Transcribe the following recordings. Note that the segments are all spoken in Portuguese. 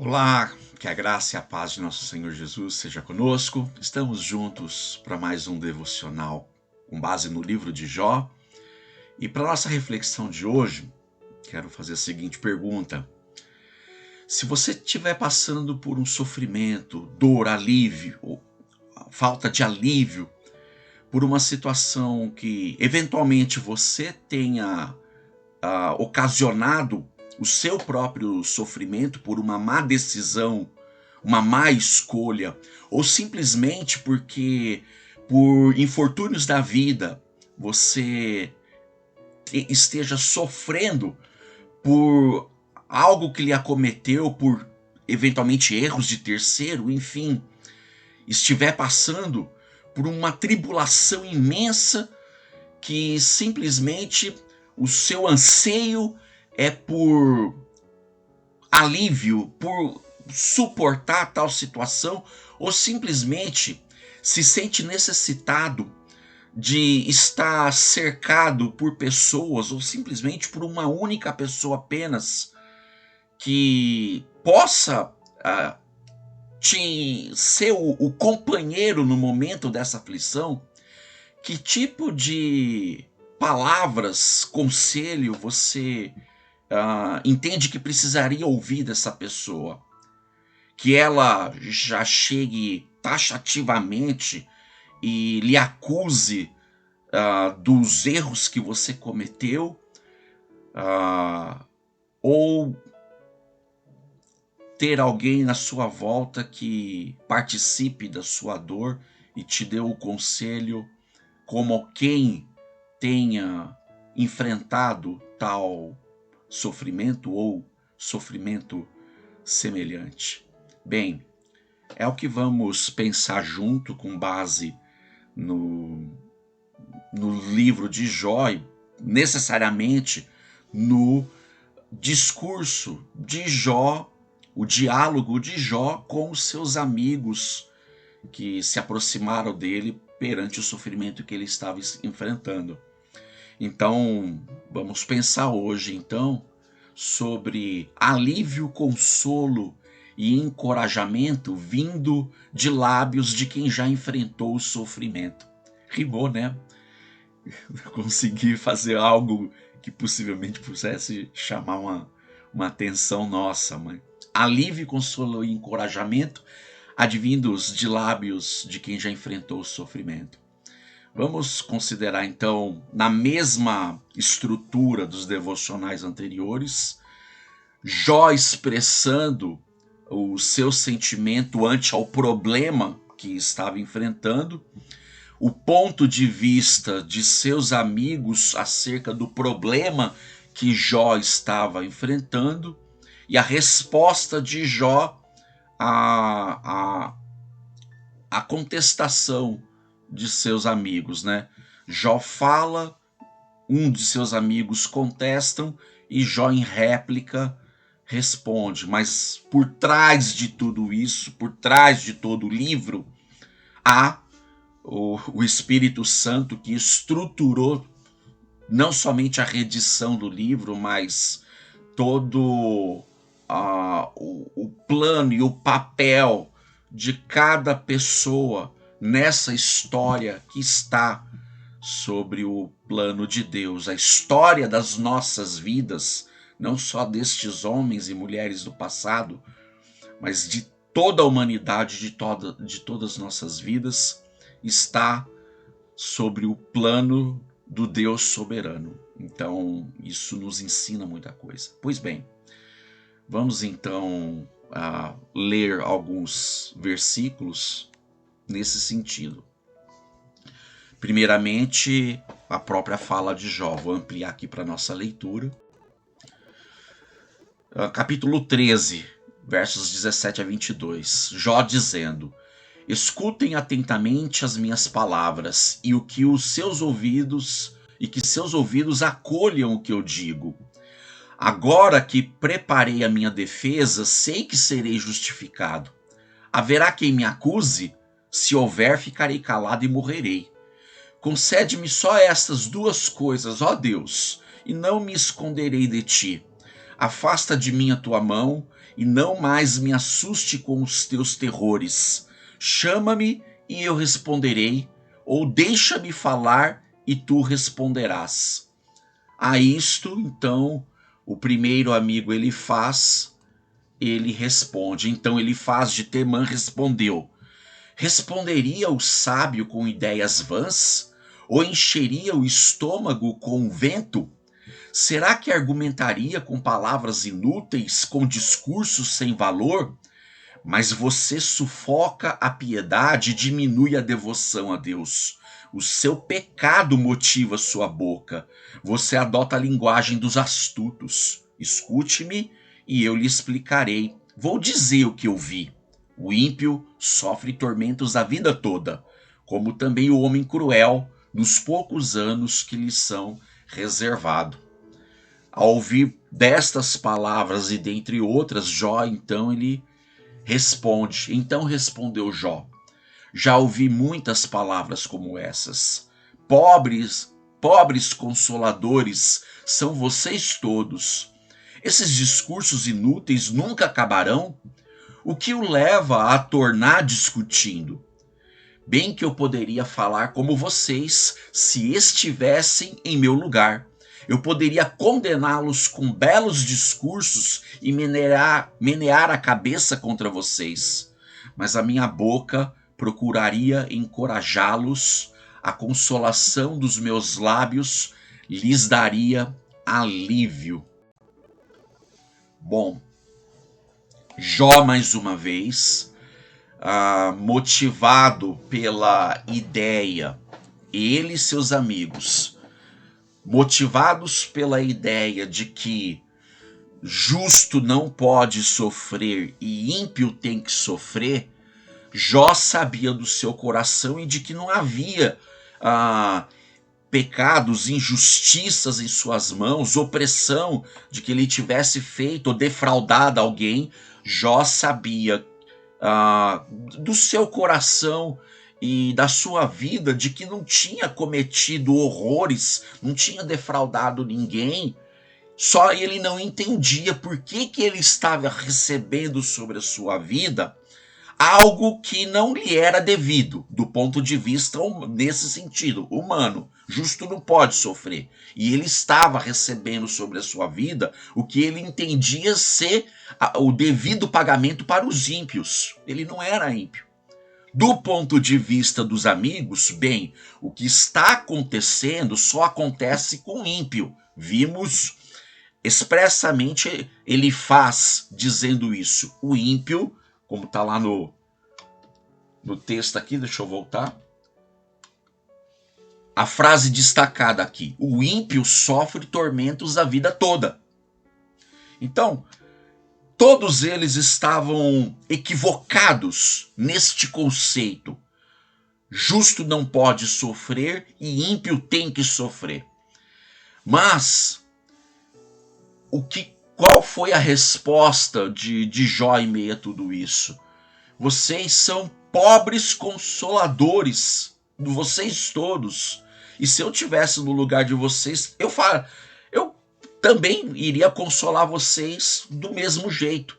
Olá, que a graça e a paz de nosso Senhor Jesus seja conosco. Estamos juntos para mais um devocional com base no livro de Jó. E para nossa reflexão de hoje, quero fazer a seguinte pergunta: se você estiver passando por um sofrimento, dor, alívio, ou falta de alívio, por uma situação que eventualmente você tenha ocasionado o seu próprio sofrimento por uma má decisão, uma má escolha, ou simplesmente porque por infortúnios da vida você esteja sofrendo por algo que lhe acometeu, por eventualmente erros de terceiro, enfim, estiver passando por uma tribulação imensa que simplesmente o seu anseio é por alívio, por suportar tal situação, ou simplesmente se sente necessitado de estar cercado por pessoas, ou simplesmente por uma única pessoa apenas, que possa te ser o companheiro no momento dessa aflição. Que tipo de palavras, conselho você entende que precisaria ouvir dessa pessoa? Que ela já chegue taxativamente e lhe acuse dos erros que você cometeu, ou ter alguém na sua volta que participe da sua dor e te dê o conselho como quem tenha enfrentado tal sofrimento ou sofrimento semelhante. Bem, é o que vamos pensar junto com base no livro de Jó, e necessariamente no discurso de Jó, o diálogo de Jó com os seus amigos que se aproximaram dele perante o sofrimento que ele estava enfrentando. Então, vamos pensar hoje então sobre alívio, consolo e encorajamento vindo de lábios de quem já enfrentou o sofrimento. Rimou, né? Consegui fazer algo que possivelmente pudesse chamar uma atenção nossa, mas alívio, consolo e encorajamento advindos de lábios de quem já enfrentou o sofrimento. Vamos considerar então, na mesma estrutura dos devocionais anteriores, Jó expressando o seu sentimento ante ao problema que estava enfrentando, o ponto de vista de seus amigos acerca do problema que Jó estava enfrentando e a resposta de Jó a contestação de seus amigos, né? Jó fala, um de seus amigos contestam e Jó em réplica responde. Mas por trás de tudo isso, por trás de todo o livro, há o Espírito Santo que estruturou não somente a redição do livro, mas todo o plano e o papel de cada pessoa nessa história que está sobre o plano de Deus, a história das nossas vidas, não só destes homens e mulheres do passado, mas de toda a humanidade, de todas as nossas vidas, está sobre o plano do Deus soberano. Então, isso nos ensina muita coisa. Pois bem, vamos então ler alguns versículos nesse sentido. Primeiramente, a própria fala de Jó. Vou ampliar aqui para nossa leitura. Capítulo 13, versos 17 a 22. Jó dizendo: escutem atentamente as minhas palavras e que seus ouvidos acolham o que eu digo. Agora que preparei a minha defesa, sei que serei justificado. Haverá quem me acuse? Se houver, ficarei calado e morrerei. Concede-me só estas duas coisas, ó Deus, e não me esconderei de ti. Afasta de mim a tua mão e não mais me assuste com os teus terrores. Chama-me e eu responderei, ou deixa-me falar e tu responderás. A isto, então, o primeiro amigo ele responde. Então Elifaz de Temã respondeu: responderia o sábio com ideias vãs? Ou encheria o estômago com vento? Será que argumentaria com palavras inúteis, com discursos sem valor? Mas você sufoca a piedade e diminui a devoção a Deus. O seu pecado motiva sua boca. Você adota a linguagem dos astutos. Escute-me e eu lhe explicarei. Vou dizer o que eu vi. O ímpio sofre tormentos a vida toda, como também o homem cruel nos poucos anos que lhe são reservados. Ao ouvir destas palavras e dentre outras, Jó, então ele responde. Então respondeu Jó: já ouvi muitas palavras como essas. Pobres consoladores são vocês todos. Esses discursos inúteis nunca acabarão? O que o leva a tornar discutindo? Bem que eu poderia falar como vocês se estivessem em meu lugar. Eu poderia condená-los com belos discursos e menear a cabeça contra vocês. Mas a minha boca procuraria encorajá-los, a consolação dos meus lábios lhes daria alívio. Bom, Jó, mais uma vez, motivado pela ideia, ele e seus amigos, motivados pela ideia de que justo não pode sofrer e ímpio tem que sofrer, Jó sabia do seu coração e de que não havia pecados, injustiças em suas mãos, opressão de que ele tivesse feito ou defraudado alguém. Jó sabia do seu coração e da sua vida de que não tinha cometido horrores, não tinha defraudado ninguém. Só ele não entendia por que ele estava recebendo sobre a sua vida algo que não lhe era devido, do ponto de vista, nesse sentido, humano. Justo não pode sofrer. E ele estava recebendo sobre a sua vida o que ele entendia ser o devido pagamento para os ímpios. Ele não era ímpio. Do ponto de vista dos amigos, bem, o que está acontecendo só acontece com o ímpio. Vimos expressamente Elifaz dizendo isso. O ímpio, como está lá no texto aqui, deixa eu voltar. A frase destacada aqui: o ímpio sofre tormentos a vida toda. Então, todos eles estavam equivocados neste conceito. Justo não pode sofrer e ímpio tem que sofrer. Mas, qual foi a resposta de Jó em meio a tudo isso? Vocês são pobres consoladores, vocês todos. E se eu tivesse no lugar de vocês, eu também iria consolar vocês do mesmo jeito.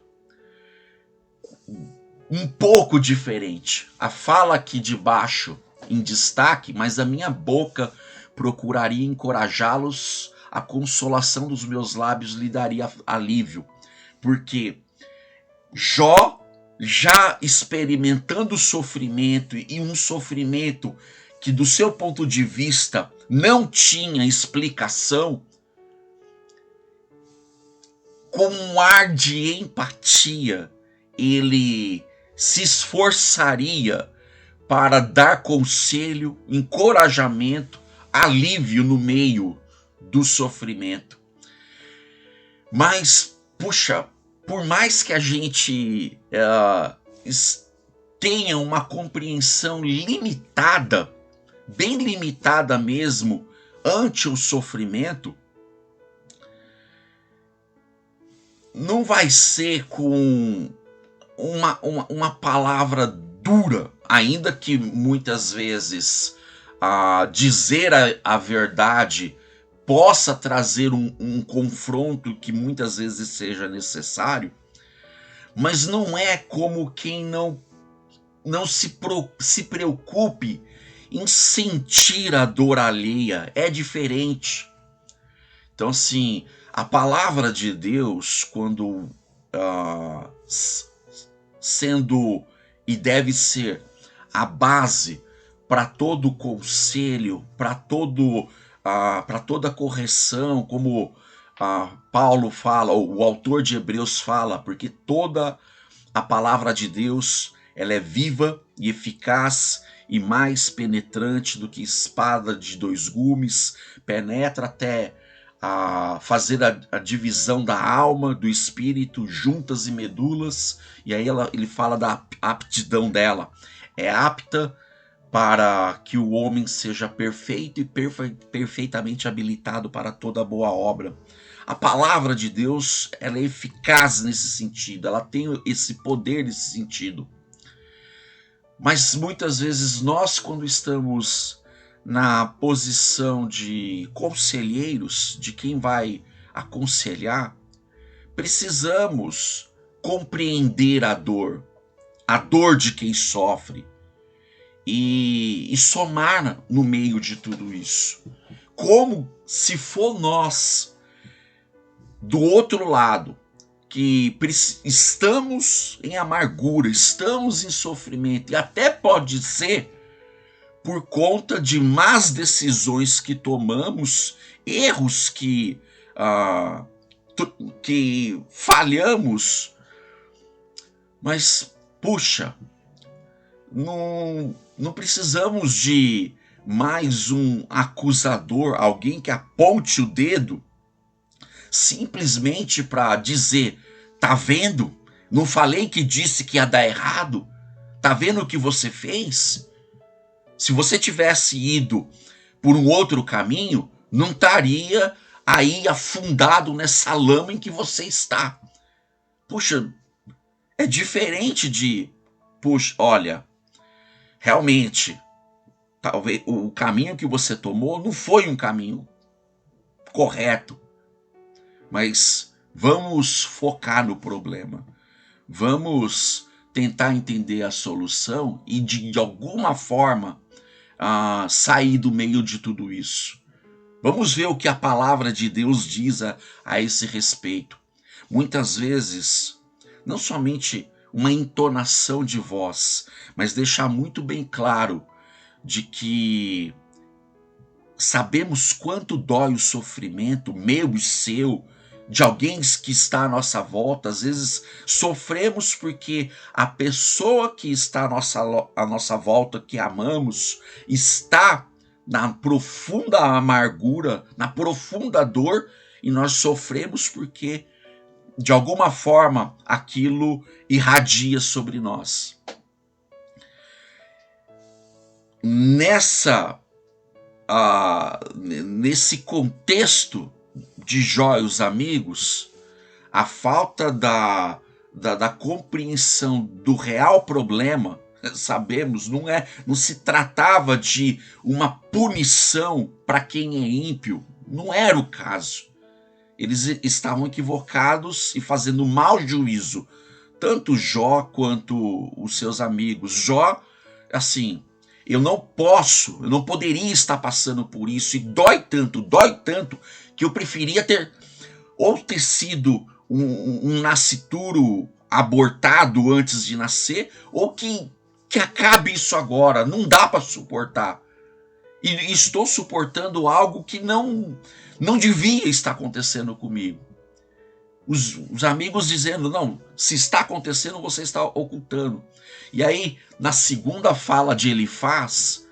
Um pouco diferente. A fala aqui de baixo em destaque, mas a minha boca procuraria encorajá-los, a consolação dos meus lábios lhe daria alívio. Porque Jó, já experimentando sofrimento, e um sofrimento que do seu ponto de vista não tinha explicação, com um ar de empatia, ele se esforçaria para dar conselho, encorajamento, alívio no meio do sofrimento. Mas, puxa, por mais que a gente tenha uma compreensão limitada, bem limitada mesmo, ante o sofrimento, não vai ser com uma palavra dura, ainda que muitas vezes dizer a verdade possa trazer um confronto que muitas vezes seja necessário, mas não é como quem não se preocupe em sentir a dor alheia. É diferente. Então, assim, a palavra de Deus, quando sendo e deve ser a base para todo conselho, para toda correção, como Paulo fala, ou o autor de Hebreus fala, porque toda a palavra de Deus ela é viva e eficaz e mais penetrante do que espada de dois gumes, penetra até fazer a divisão da alma, do espírito, juntas e medulas, e aí ele fala da aptidão dela. É apta para que o homem seja perfeito e perfeitamente habilitado para toda boa obra. A palavra de Deus ela é eficaz nesse sentido, ela tem esse poder nesse sentido. Mas muitas vezes nós, quando estamos na posição de conselheiros, de quem vai aconselhar, precisamos compreender a dor de quem sofre e somar no meio de tudo isso. Como se for nós, do outro lado, que estamos em amargura, estamos em sofrimento, e até pode ser por conta de más decisões que tomamos, erros que falhamos, mas, puxa, não precisamos de mais um acusador, alguém que aponte o dedo, simplesmente para dizer, tá vendo? Não falei que disse que ia dar errado? Tá vendo o que você fez? Se você tivesse ido por um outro caminho, não estaria aí afundado nessa lama em que você está. Puxa, é diferente de, puxa, olha, realmente, talvez o caminho que você tomou não foi um caminho correto. Mas vamos focar no problema. Vamos tentar entender a solução e de alguma forma sair do meio de tudo isso. Vamos ver o que a palavra de Deus diz a esse respeito. Muitas vezes, não somente uma entonação de voz, mas deixar muito bem claro de que sabemos quanto dói o sofrimento meu e seu, de alguém que está à nossa volta. Às vezes sofremos porque a pessoa que está à nossa volta, que amamos, está na profunda amargura, na profunda dor, e nós sofremos porque, de alguma forma, aquilo irradia sobre nós. Nesse contexto de Jó e os amigos, a falta da compreensão do real problema, sabemos, não se tratava de uma punição para quem é ímpio, não era o caso. Eles estavam equivocados e fazendo mau juízo, tanto Jó quanto os seus amigos. Jó, assim, eu não poderia estar passando por isso, e dói tanto, que eu preferia ter sido um nascituro abortado antes de nascer, ou que acabe isso agora, não dá para suportar. E estou suportando algo que não devia estar acontecendo comigo. Os amigos dizendo, não, se está acontecendo, você está ocultando. E aí, na segunda fala de Elifaz,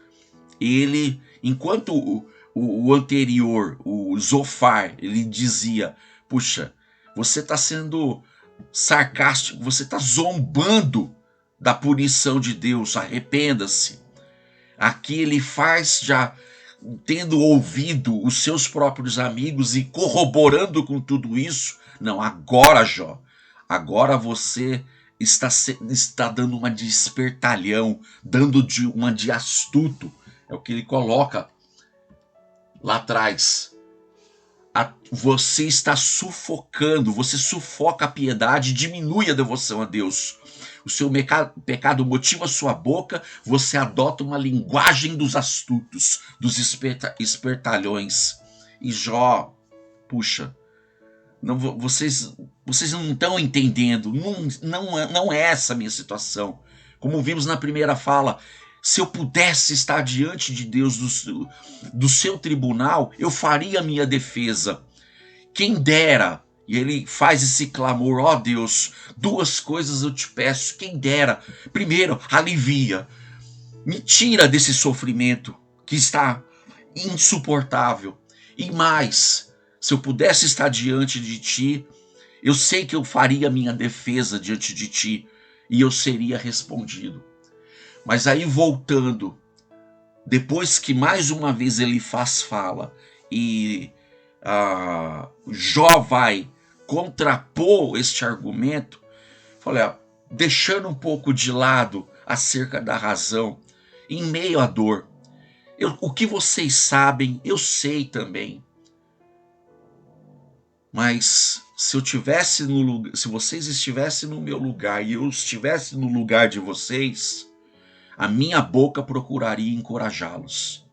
ele, enquanto o anterior, o Zofar, ele dizia, puxa, você está sendo sarcástico, você está zombando da punição de Deus, arrependa-se. Aqui Elifaz, já tendo ouvido os seus próprios amigos e corroborando com tudo isso, não, agora, Jó, agora você está dando uma de espertalhão, dando uma de astuto. É o que ele coloca lá atrás. você está sufocando, você sufoca a piedade, diminui a devoção a Deus. O seu pecado motiva a sua boca, você adota uma linguagem dos astutos, dos espertalhões. E Jó, puxa, não, vocês não estão entendendo, não é essa a minha situação. Como vimos na primeira fala, se eu pudesse estar diante de Deus do seu tribunal, eu faria a minha defesa. Quem dera, e ele faz esse clamor, ó Deus, duas coisas eu te peço, quem dera. Primeiro, alivia, me tira desse sofrimento que está insuportável. E mais, se eu pudesse estar diante de ti, eu sei que eu faria a minha defesa diante de ti e eu seria respondido. Mas aí voltando, depois que mais uma vez ele fala e Jó vai contrapor este argumento, falei, deixando um pouco de lado acerca da razão, em meio à dor, o que vocês sabem, eu sei também. Mas se eu tivesse no lugar, se vocês estivessem no meu lugar e eu estivesse no lugar de vocês, a minha boca procuraria encorajá-los.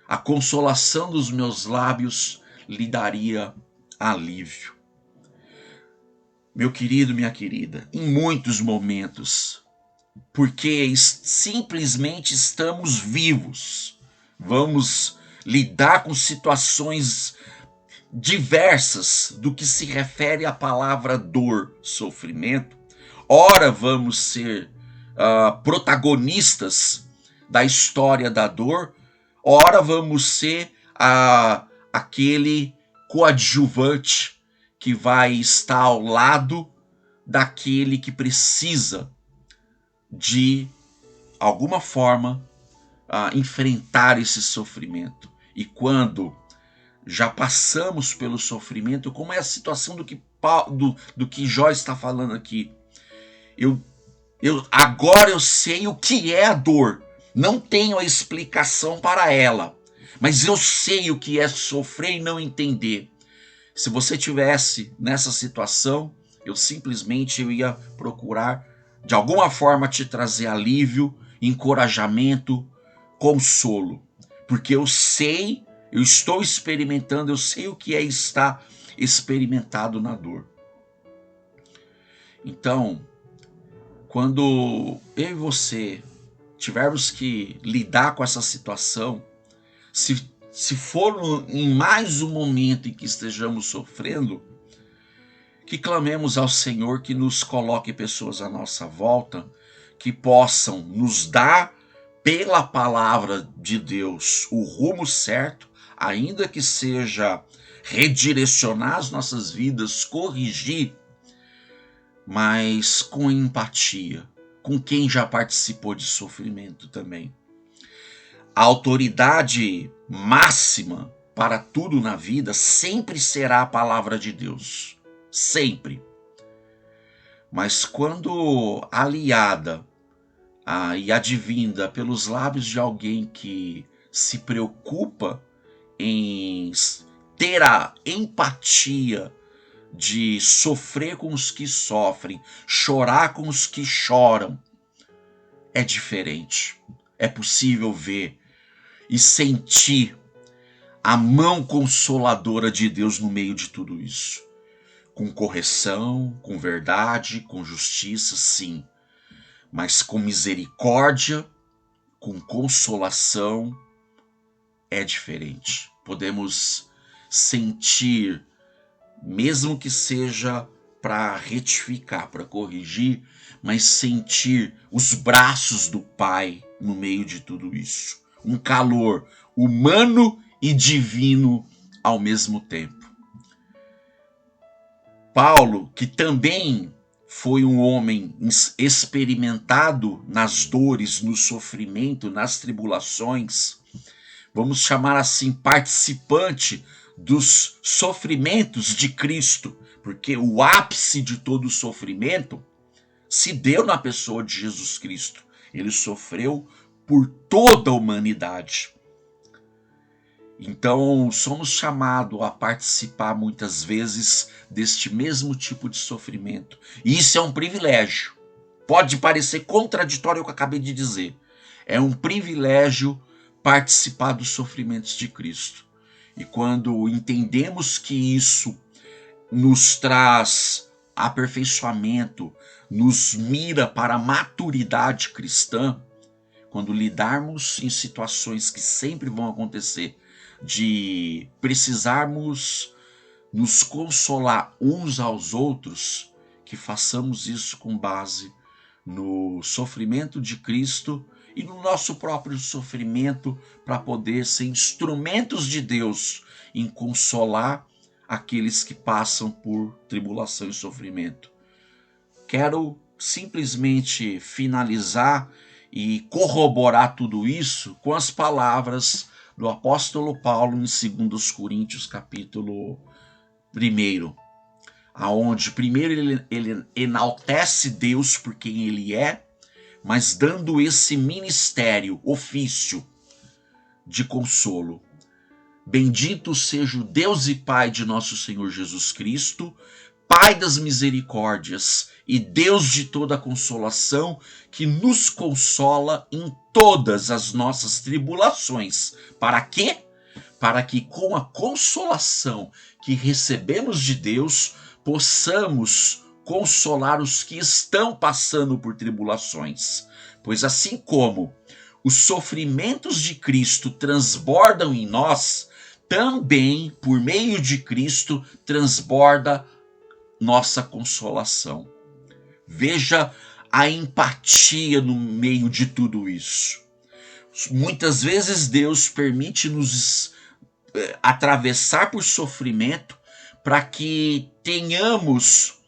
A consolação dos meus lábios lhe daria alívio. Meu querido, minha querida, em muitos momentos, porque simplesmente estamos vivos, vamos lidar com situações diversas do que se refere à palavra dor, sofrimento. Ora vamos ser protagonistas da história da dor, ora vamos ser aquele coadjuvante que vai estar ao lado daquele que precisa de alguma forma enfrentar esse sofrimento. E quando já passamos pelo sofrimento, como é a situação do que Jó está falando aqui. Agora eu sei o que é a dor. Não tenho a explicação para ela, mas eu sei o que é sofrer e não entender. Se você tivesse nessa situação, eu simplesmente ia procurar de alguma forma te trazer alívio, encorajamento, consolo, porque eu sei, eu estou experimentando, eu sei o que é estar experimentado na dor. Então, quando eu e você tivermos que lidar com essa situação, se for em mais um momento em que estejamos sofrendo, que clamemos ao Senhor que nos coloque pessoas à nossa volta que possam nos dar, pela palavra de Deus, o rumo certo, ainda que seja redirecionar as nossas vidas, corrigir, mas com empatia, com quem já participou de sofrimento também. A autoridade máxima para tudo na vida sempre será a palavra de Deus. Sempre. Mas quando aliada e advinda pelos lábios de alguém que se preocupa em ter a empatia de sofrer com os que sofrem, chorar com os que choram, é diferente. É possível ver e sentir a mão consoladora de Deus no meio de tudo isso. Com correção, com verdade, com justiça, sim. Mas com misericórdia, com consolação, é diferente. Podemos sentir, mesmo que seja para retificar, para corrigir, mas sentir os braços do Pai no meio de tudo isso. Um calor humano e divino ao mesmo tempo. Paulo, que também foi um homem experimentado nas dores, no sofrimento, nas tribulações, vamos chamar assim, participante dos sofrimentos de Cristo, porque o ápice de todo o sofrimento se deu na pessoa de Jesus Cristo. Ele sofreu por toda a humanidade. Então, somos chamados a participar muitas vezes deste mesmo tipo de sofrimento. E isso é um privilégio. Pode parecer contraditório ao que eu acabei de dizer. É um privilégio participar dos sofrimentos de Cristo. E quando entendemos que isso nos traz aperfeiçoamento, nos mira para a maturidade cristã, quando lidarmos em situações que sempre vão acontecer, de precisarmos nos consolar uns aos outros, que façamos isso com base no sofrimento de Cristo e no nosso próprio sofrimento, para poder ser instrumentos de Deus em consolar aqueles que passam por tribulação e sofrimento. Quero simplesmente finalizar e corroborar tudo isso com as palavras do apóstolo Paulo em 2 Coríntios capítulo 1, aonde primeiro ele enaltece Deus por quem ele é, mas dando esse ministério, ofício de consolo. Bendito seja o Deus e Pai de nosso Senhor Jesus Cristo, Pai das misericórdias e Deus de toda consolação, que nos consola em todas as nossas tribulações. Para quê? Para que com a consolação que recebemos de Deus, possamos consolar os que estão passando por tribulações. Pois assim como os sofrimentos de Cristo transbordam em nós, também, por meio de Cristo, transborda nossa consolação. Veja a empatia no meio de tudo isso. Muitas vezes Deus permite-nos atravessar por sofrimento para que tenhamos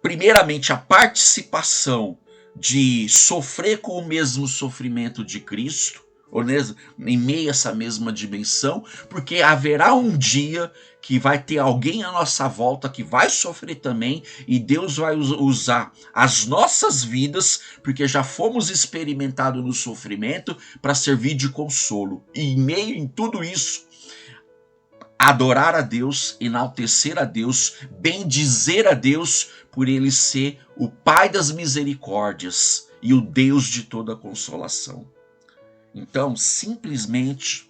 primeiramente a participação de sofrer com o mesmo sofrimento de Cristo, em meio a essa mesma dimensão, porque haverá um dia que vai ter alguém à nossa volta que vai sofrer também, e Deus vai usar as nossas vidas, porque já fomos experimentados no sofrimento, para servir de consolo. E em meio em tudo isso, adorar a Deus, enaltecer a Deus, bendizer a Deus, por Ele ser o Pai das misericórdias e o Deus de toda consolação. Então, simplesmente,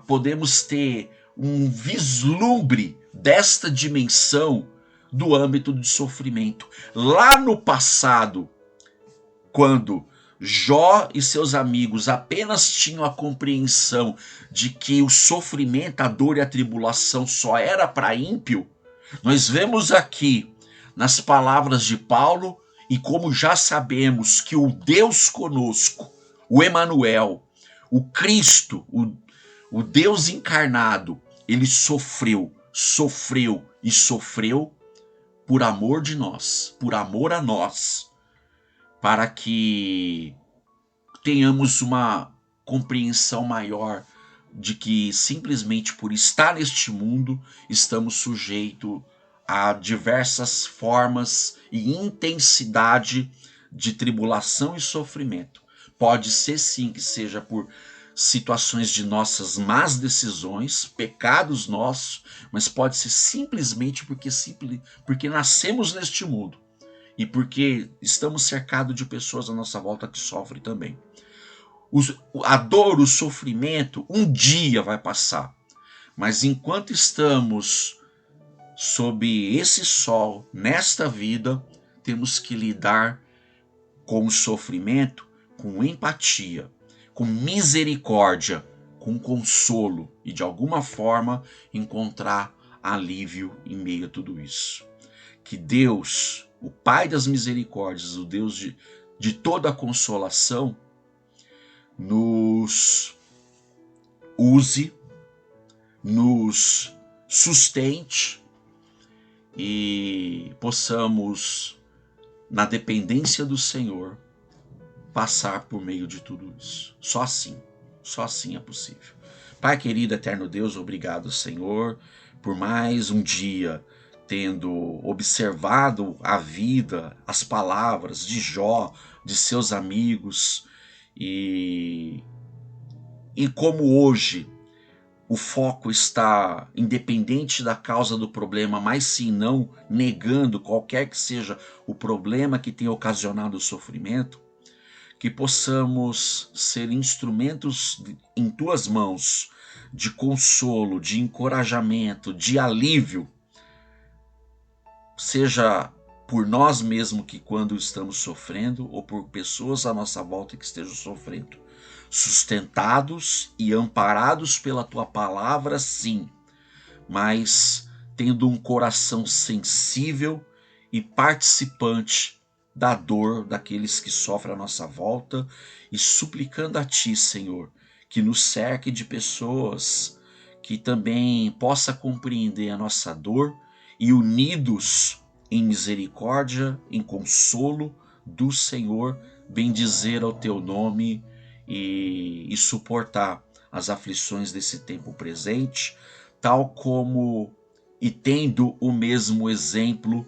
podemos ter um vislumbre desta dimensão do âmbito de sofrimento. Lá no passado, quando Jó e seus amigos apenas tinham a compreensão de que o sofrimento, a dor e a tribulação só era para ímpio, nós vemos aqui nas palavras de Paulo, e como já sabemos que o Deus conosco, o Emanuel, o Cristo, o Deus encarnado, ele sofreu e sofreu por amor de nós, por amor a nós, para que tenhamos uma compreensão maior de que simplesmente por estar neste mundo estamos sujeitos a diversas formas e intensidade de tribulação e sofrimento. Pode ser sim que seja por situações de nossas más decisões, pecados nossos, mas pode ser simplesmente porque nascemos neste mundo e porque estamos cercados de pessoas à nossa volta que sofrem também. A dor, o sofrimento, um dia vai passar, mas enquanto estamos sob esse sol, nesta vida, temos que lidar com o sofrimento com empatia, com misericórdia, com consolo e de alguma forma encontrar alívio em meio a tudo isso. Que Deus, o Pai das misericórdias, o Deus de toda a consolação, nos use, nos sustente e possamos, na dependência do Senhor, passar por meio de tudo isso. Só assim é possível. Pai querido, eterno Deus, obrigado, Senhor, por mais um dia tendo observado a vida, as palavras de Jó, de seus amigos, e e como hoje o foco está independente da causa do problema, mas sim não negando qualquer que seja o problema que tenha ocasionado o sofrimento, que possamos ser instrumentos em tuas mãos de consolo, de encorajamento, de alívio, seja por nós mesmos que quando estamos sofrendo ou por pessoas à nossa volta que estejam sofrendo. Sustentados e amparados pela tua palavra, sim, mas tendo um coração sensível e participante da dor daqueles que sofrem à nossa volta e suplicando a ti, Senhor, que nos cerque de pessoas que também possa compreender a nossa dor e unidos em misericórdia, em consolo do Senhor, bendizer ao teu nome e suportar as aflições desse tempo presente, tal como e tendo o mesmo exemplo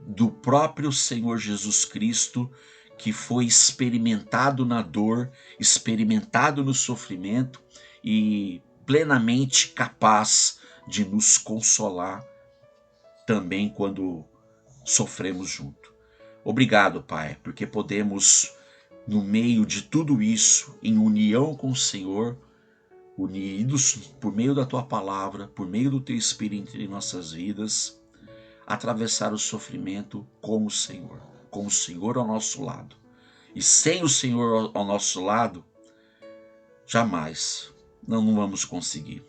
do próprio Senhor Jesus Cristo, que foi experimentado na dor, experimentado no sofrimento e plenamente capaz de nos consolar também quando sofremos junto. Obrigado, Pai, porque podemos, no meio de tudo isso, em união com o Senhor, unidos por meio da Tua palavra, por meio do Teu Espírito em nossas vidas, atravessar o sofrimento com o Senhor ao nosso lado. E sem o Senhor ao nosso lado, jamais, não vamos conseguir.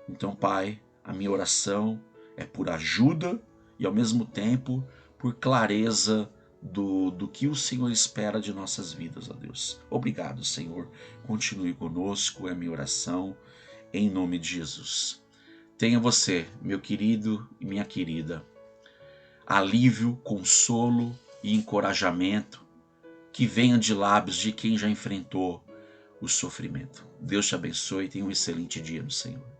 Então, Pai, a minha oração é por ajuda e ao mesmo tempo por clareza do que o Senhor espera de nossas vidas, ó Deus. Obrigado, Senhor. Continue conosco, é a minha oração, em nome de Jesus. Tenha você, meu querido e minha querida, alívio, consolo e encorajamento que venham de lábios de quem já enfrentou o sofrimento. Deus te abençoe e tenha um excelente dia no Senhor.